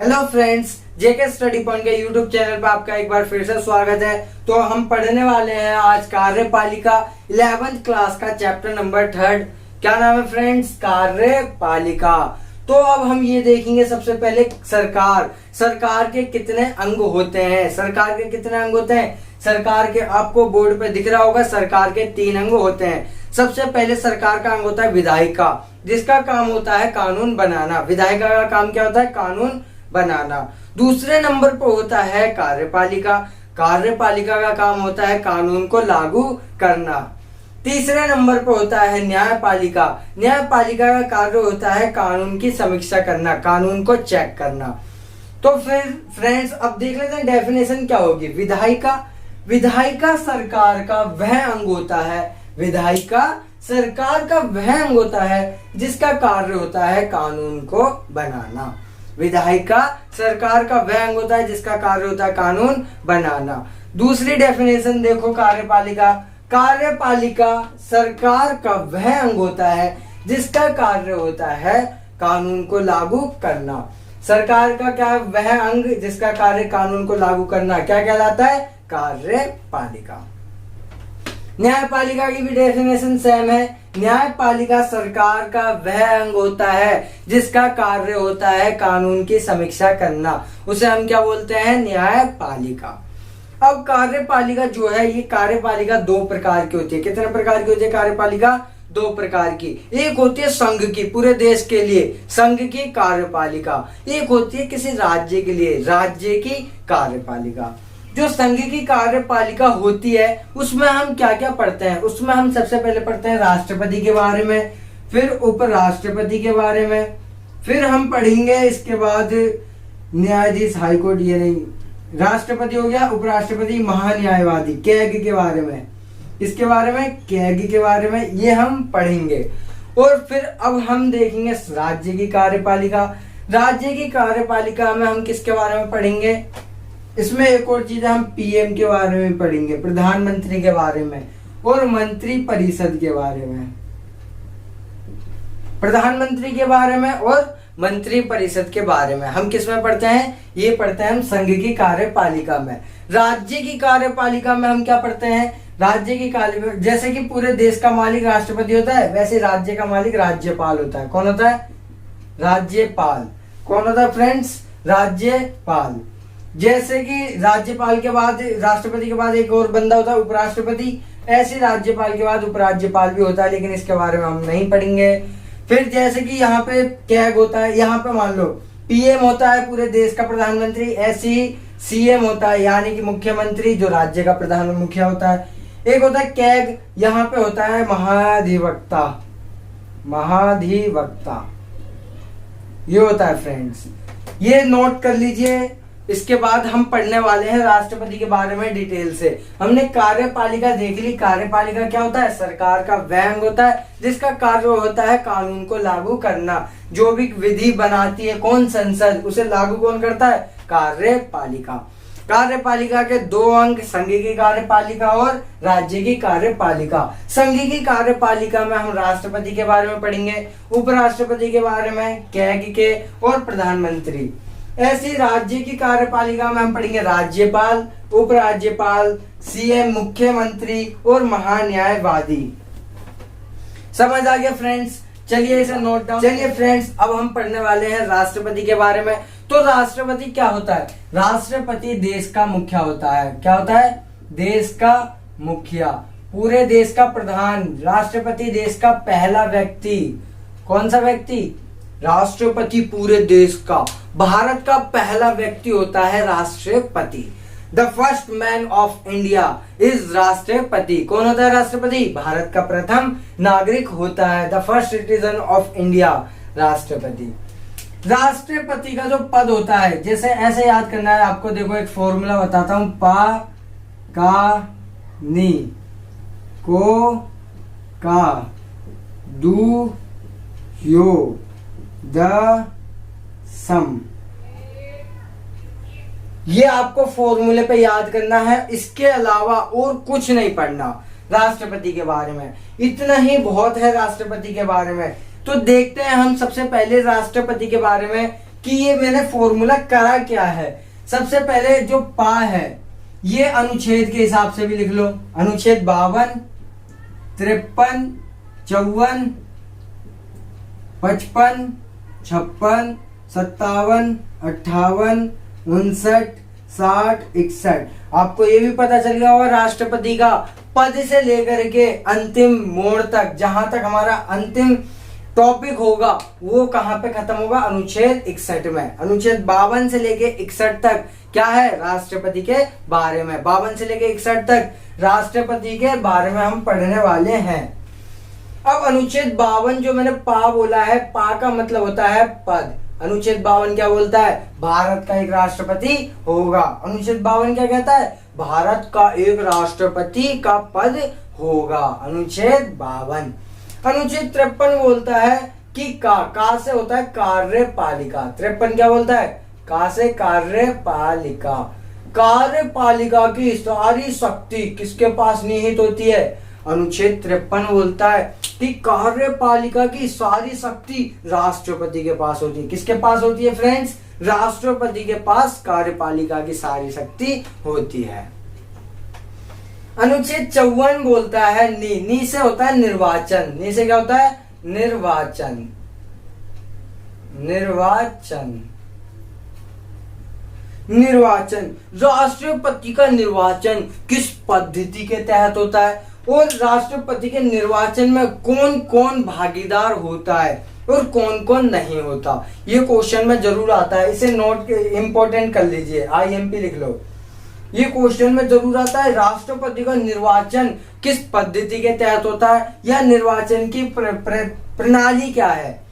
Hello friends, जेके study point के YouTube channel पर आपका एक बार फिर से स्वागत है। तो हम पढ़ने वाले हैं आज कार्यपालिका 11th क्लास का चैप्टर नंबर 3। क्या नाम है फ्रेंड्स? कार्यपालिका। तो अब हम ये देखेंगे सबसे पहले सरकार के कितने अंग होते हैं। सरकार के कितने अंग होते हैं? सरकार के आपको बोर्ड पे दिख रहा होगा, सरकार के 3 अंग होते हैं। सबसे पहले सरकार का अंग होता है विधायिका, जिसका काम होता है कानून बनाना। विधायिका का काम क्या होता है? कानून बनाना। दूसरे नंबर पर होता है कार्यपालिका। कार्यपालिका का काम होता है कानून को लागू करना। तीसरे नंबर पर होता है न्यायपालिका। न्यायपालिका का कार्य होता है कानून की समीक्षा करना, कानून को चेक करना। तो फिर फ्रेंड्स अब देख लेते हैं डेफिनेशन क्या होगी। विधायिका सरकार का वह अंग होता है, विधायिका सरकार का वह अंग होता है जिसका कार्य होता है कानून को बनाना। विधायिका सरकार का वह अंग होता है जिसका कार्य होता है कानून बनाना। दूसरी डेफिनेशन देखो कार्यपालिका। कार्यपालिका सरकार का वह अंग होता है जिसका कार्य होता है कानून को लागू करना। सरकार का क्या है? वह अंग जिसका कार्य कानून को लागू करना क्या कहलाता है? कार्यपालिका। न्यायपालिका की भी डेफिनेशन सेम है। न्यायपालिका सरकार का वह अंग होता है जिसका कार्य होता है कानून की समीक्षा करना, उसे हम क्या बोलते हैं? न्यायपालिका। अब कार्यपालिका जो है, ये कार्यपालिका 2 प्रकार की होती है। कितने प्रकार की होती है कार्यपालिका? 2 प्रकार की। एक होती है संघ की, पूरे देश के लिए संघ की कार्यपालिका। एक होती है किसी राज्य के लिए, राज्य की कार्यपालिका। जो संघ की कार्यपालिका होती है उसमें हम क्या क्या पढ़ते हैं? उसमें हम सबसे पहले पढ़ते हैं राष्ट्रपति के बारे में, फिर उपराष्ट्रपति के बारे में, फिर हम पढ़ेंगे इसके बाद न्यायाधीश, हाईकोर्ट, ये नहीं, राष्ट्रपति हो गया, उपराष्ट्रपति, महान्यायवादी, कैग के बारे में, इसके बारे में, कैग के बारे में, ये हम पढ़ेंगे। और फिर अब हम देखेंगे राज्य की कार्यपालिका। राज्य की कार्यपालिका में हम किसके बारे में पढ़ेंगे? इसमें एक और चीज हम पीएम के बारे में पढ़ेंगे, प्रधानमंत्री के बारे में, और मंत्री परिषद के बारे में। प्रधानमंत्री के बारे में और मंत्री परिषद के बारे में हम किस में पढ़ते हैं? ये पढ़ते हैं हम संघ की कार्यपालिका में। राज्य की कार्यपालिका में हम क्या पढ़ते हैं? राज्य की कार्यपालिका, जैसे कि पूरे देश का मालिक राष्ट्रपति होता है, वैसे राज्य का मालिक राज्यपाल होता है। कौन होता है? राज्यपाल। कौन होता है फ्रेंड्स? राज्यपाल। जैसे कि राज्यपाल के बाद, राष्ट्रपति के बाद एक और बंदा होता है उपराष्ट्रपति, ऐसे राज्यपाल के बाद उपराज्यपाल भी होता है, लेकिन इसके बारे में हम नहीं पढ़ेंगे। फिर जैसे कि यहाँ पे कैग होता है, यहाँ पे मान लो पीएम होता है पूरे देश का प्रधानमंत्री, ऐसे ही सीएम होता है यानी कि मुख्यमंत्री, जो राज्य का प्रधान मुखिया होता है। एक होता है कैग, यहाँ पे होता है महाधिवक्ता, महाधिवक्ता ये होता है फ्रेंड्स, ये नोट कर लीजिए। इसके बाद हम पढ़ने वाले हैं राष्ट्रपति के बारे में डिटेल से। हमने कार्यपालिका देख ली। कार्यपालिका क्या होता है? सरकार का वह अंग होता है जिसका कार्य होता है कानून को लागू करना। जो भी विधि बनाती है कौन? संसद, उसे लागू कौन करता है? कार्यपालिका। कार्यपालिका के 2 अंग, संघ की कार्यपालिका और राज्य की कार्यपालिका। संघ की कार्यपालिका में हम राष्ट्रपति के बारे में पढ़ेंगे, उपराष्ट्रपति के बारे में, कैग के, और प्रधानमंत्री। ऐसी राज्य की कार्यपालिका में हम पढ़ेंगे राज्यपाल, उपराज्यपाल, सीएम, मुख्यमंत्री और महान्यायवादी। समझ आ गया फ्रेंड्स? चलिए इसे नोट डाउन। चलिए फ्रेंड्स अब हम पढ़ने वाले हैं राष्ट्रपति के बारे में। तो राष्ट्रपति क्या होता है? राष्ट्रपति देश का मुखिया होता है। क्या होता है? देश का मुखिया, पूरे देश का प्रधान। राष्ट्रपति देश का पहला व्यक्ति। कौन सा व्यक्ति? राष्ट्रपति पूरे देश का, भारत का पहला व्यक्ति होता है राष्ट्रपति। The first man of India is राष्ट्रपति। कौन होता है राष्ट्रपति? भारत का प्रथम नागरिक होता है, the first citizen of India, राष्ट्रपति। राष्ट्रपति का जो पद होता है, जैसे ऐसे याद करना है आपको। देखो एक फॉर्मूला बताता हूं, पा का नी को का दू यो द सम, ये आपको फॉर्मूले पे याद करना है। इसके अलावा और कुछ नहीं पढ़ना राष्ट्रपति के बारे में, इतना ही बहुत है राष्ट्रपति के बारे में। तो देखते हैं हम सबसे पहले राष्ट्रपति के बारे में कि ये मैंने फॉर्मूला करा क्या है। सबसे पहले जो पा है ये अनुच्छेद के हिसाब से भी लिख लो, अनुच्छेद 52, 53, 54, 55, 56, 57, 58, 59, 60, 61। आपको ये भी पता चल गया होगा राष्ट्रपति का पद से लेकर के अंतिम मोड़ तक, जहां तक हमारा अंतिम टॉपिक होगा वो कहां पे खत्म होगा, अनुच्छेद 61 में। अनुच्छेद 52 से लेके 61 तक क्या है, राष्ट्रपति के बारे में। 52 से लेके 61 तक राष्ट्रपति के बारे में हम पढ़ने वाले हैं। अब अनुच्छेद 52 जो मैंने पा बोला है, पा का मतलब होता है पद। अनुच्छेद 52 क्या बोलता है, भारत का एक राष्ट्रपति होगा। अनुच्छेद 52 क्या कहता है, भारत का एक राष्ट्रपति का पद होगा, अनुच्छेद 52। अनुच्छेद 53 बोलता है कि का से होता है कार्यपालिका। 53 क्या बोलता है, का से कार्यपालिका। कार्यपालिका की सारी शक्ति किसके पास निहित होती है, अनुच्छेद 53 बोलता है कि कार्यपालिका की सारी शक्ति राष्ट्रपति के पास होती है। किसके पास होती है फ्रेंड्स, राष्ट्रपति के पास कार्यपालिका की सारी शक्ति होती है। अनुच्छेद 54 बोलता है नी से होता है निर्वाचन। नी से क्या होता है, निर्वाचन। निर्वाचन राष्ट्रपति का निर्वाचन किस पद्धति के तहत होता है और राष्ट्रपति के निर्वाचन में कौन कौन भागीदार होता है और कौन कौन नहीं होता, ये क्वेश्चन में जरूर आता है। इसे नोट इंपॉर्टेंट कर लीजिए, IMP लिख लो। ये क्वेश्चन में जरूर आता है, राष्ट्रपति का निर्वाचन किस पद्धति के तहत होता है या निर्वाचन की प्रणाली क्या है।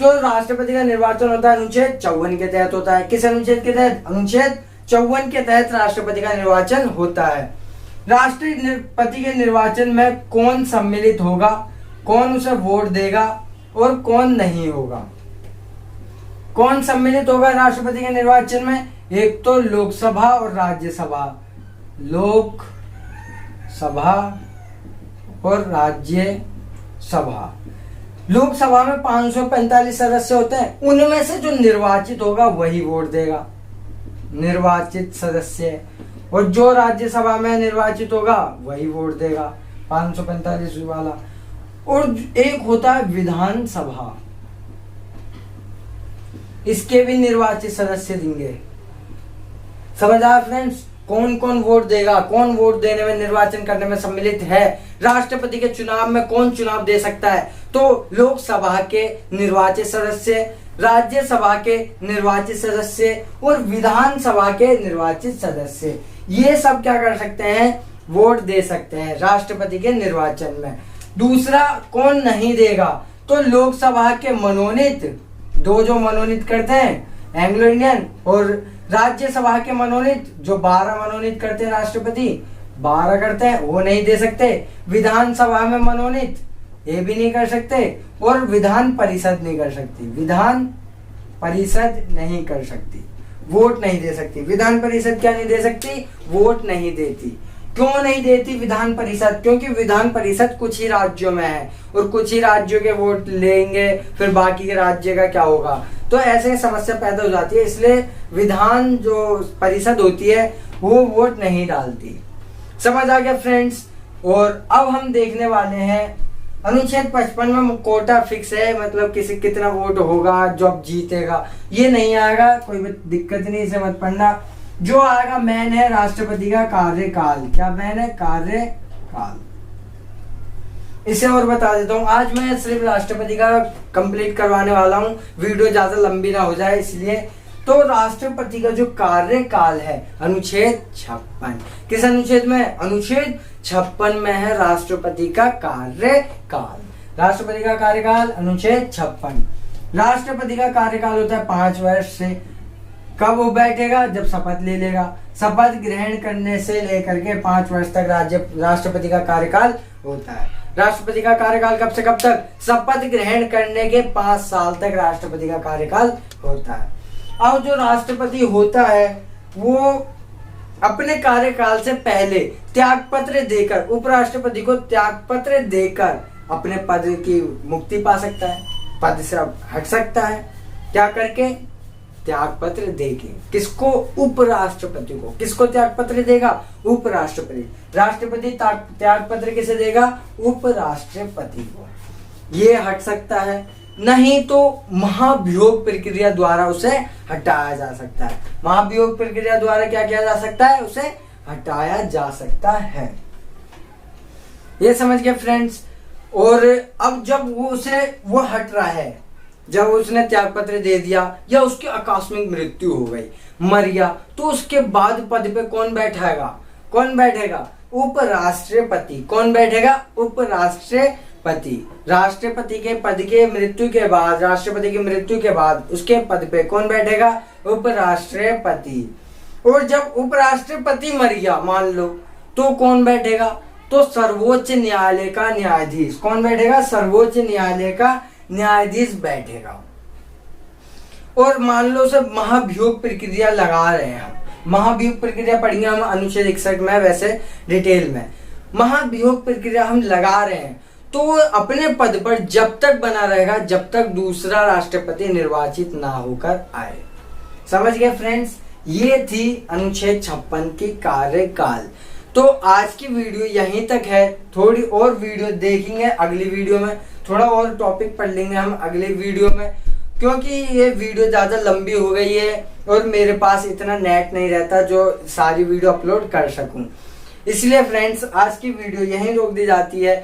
जो राष्ट्रपति का निर्वाचन होता है अनुच्छेद 54 के तहत होता है। किस अनुच्छेद के तहत, अनुच्छेद 54 के तहत राष्ट्रपति का निर्वाचन होता है। राष्ट्रपति के निर्वाचन में कौन सम्मिलित होगा, कौन उसे वोट देगा और कौन नहीं होगा। कौन सम्मिलित होगा राष्ट्रपति के निर्वाचन में, एक तो लोकसभा और राज्यसभा। लोकसभा और राज्यसभा। लोकसभा में 545 सदस्य होते हैं, उनमें से जो निर्वाचित होगा वही वोट देगा, निर्वाचित सदस्य। और जो राज्यसभा में निर्वाचित होगा वही वोट देगा, 545 वाला। और एक होता है विधानसभा, इसके भी निर्वाचित सदस्य देंगे। समझ आया फ्रेंड्स, कौन कौन वोट देगा, कौन वोट देने में, निर्वाचन करने में सम्मिलित है। राष्ट्रपति के चुनाव में कौन चुनाव दे सकता है, तो लोकसभा के निर्वाचित सदस्य, राज्यसभा के निर्वाचित सदस्य और विधानसभा के निर्वाचित सदस्य, ये सब क्या कर सकते हैं, वोट दे सकते हैं राष्ट्रपति के निर्वाचन में। दूसरा कौन नहीं देगा, तो लोकसभा के मनोनीत, दो जो मनोनीत करते हैं एंग्लो इंडियन, और राज्यसभा के मनोनीत जो 12 मनोनीत करते हैं राष्ट्रपति, 12 करते हैं, वो नहीं दे सकते। विधानसभा में मनोनीत ये भी नहीं कर सकते और विधान परिषद नहीं कर सकती, विधान परिषद नहीं कर सकती, वोट नहीं दे सकती। विधान परिषद क्या नहीं दे सकती, वोट नहीं देती। क्यों नहीं देती विधान परिषद, क्योंकि विधान परिषद कुछ ही राज्यों में है और कुछ ही राज्यों के वोट लेंगे, फिर बाकी के राज्य का क्या होगा, तो ऐसे समस्या पैदा हो जाती है। इसलिए विधान जो परिषद होती है वो वोट नहीं डालती। समझ आ गया फ्रेंड्स। और अब हम देखने वाले हैं अनुच्छेद 55 में कोटा फिक्स है, मतलब किसी कितना वोट होगा जो अब जीतेगा, ये नहीं आएगा, कोई दिक्कत नहीं, इसे मत पढ़ना। जो आएगा मैन है राष्ट्रपति का कार्यकाल। क्या मैन है, कार्यकाल। इसे और बता देता हूँ, आज मैं सिर्फ राष्ट्रपति का कंप्लीट करवाने वाला हूँ, वीडियो ज्यादा लंबी ना हो जाए इसलिए। तो राष्ट्रपति का जो कार्यकाल है अनुच्छेद 56, किस अनुच्छेद में, अनुच्छेद 56 में है राष्ट्रपति का कार्यकाल। राष्ट्रपति का कार्यकाल अनुच्छेद 56। राष्ट्रपति का कार्यकाल होता है 5 वर्ष से। कब वो बैठेगा, जब शपथ ले लेगा। शपथ ग्रहण करने से लेकर के 5 वर्ष तक राष्ट्रपति का कार्यकाल होता है। राष्ट्रपति का कार्यकाल कब से कब तक, शपथ ग्रहण करने के 5 साल तक राष्ट्रपति का कार्यकाल होता है। अब जो राष्ट्रपति होता है वो अपने कार्यकाल से पहले त्यागपत्र देकर, उपराष्ट्रपति को त्यागपत्र देकर अपने पद की मुक्ति पा सकता है, पद से हट सकता है। क्या करके, त्याग पत्र देगी। किसको? उपराष्ट्रपति को। किसको त्याग पत्र देगा? उपराष्ट्रपति। राष्ट्रपति त्याग पत्र किसे देगा? उपराष्ट्रपति को। ये हट सकता है, नहीं तो महाभियोग प्रक्रिया द्वारा उसे हटाया जा सकता है। महाभियोग प्रक्रिया द्वारा क्या किया जा सकता है? उसे हटाया जा सकता है। ये समझ गए फ्रेंड्स। और अब जब वो हट रहा है, जब उसने त्याग पत्र दे दिया या उसकी आकस्मिक मृत्यु हो गई, मर गया, तो उसके बाद पद पे कौन बैठेगा? कौन बैठेगा? उपराष्ट्रपति। कौन बैठेगा? उपराष्ट्रपति। राष्ट्रपति के पद के मृत्यु के बाद, राष्ट्रपति की मृत्यु के बाद उसके पद पे कौन बैठेगा? उपराष्ट्रपति। और जब उपराष्ट्रपति मर गया मान लो, तो कौन बैठेगा? तो सर्वोच्च न्यायालय का न्यायाधीश। कौन बैठेगा? सर्वोच्च न्यायालय का न्यायाधीश बैठेगा। और मान लो सब महाभियोग प्रक्रिया लगा रहे हैं हम। महाभियोग प्रक्रिया पढ़ेंगे हम अनुच्छेद 61 में, वैसे डिटेल में। महाभियोग प्रक्रिया हम लगा रहे हैं तो वो अपने पद पर जब तक बना रहेगा जब तक दूसरा राष्ट्रपति निर्वाचित ना होकर आए। समझ गए फ्रेंड्स? ये थी अनुच्छेद 56 की कार्यकाल। तो आज की वीडियो यहीं तक है। थोड़ी और वीडियो देखेंगे अगली वीडियो में, थोड़ा और टॉपिक पढ़ लेंगे हम अगली वीडियो में, क्योंकि ये वीडियो ज़्यादा लंबी हो गई है और मेरे पास इतना नेट नहीं रहता जो सारी वीडियो अपलोड कर सकूं। इसलिए फ्रेंड्स आज की वीडियो यहीं रोक दी जाती है।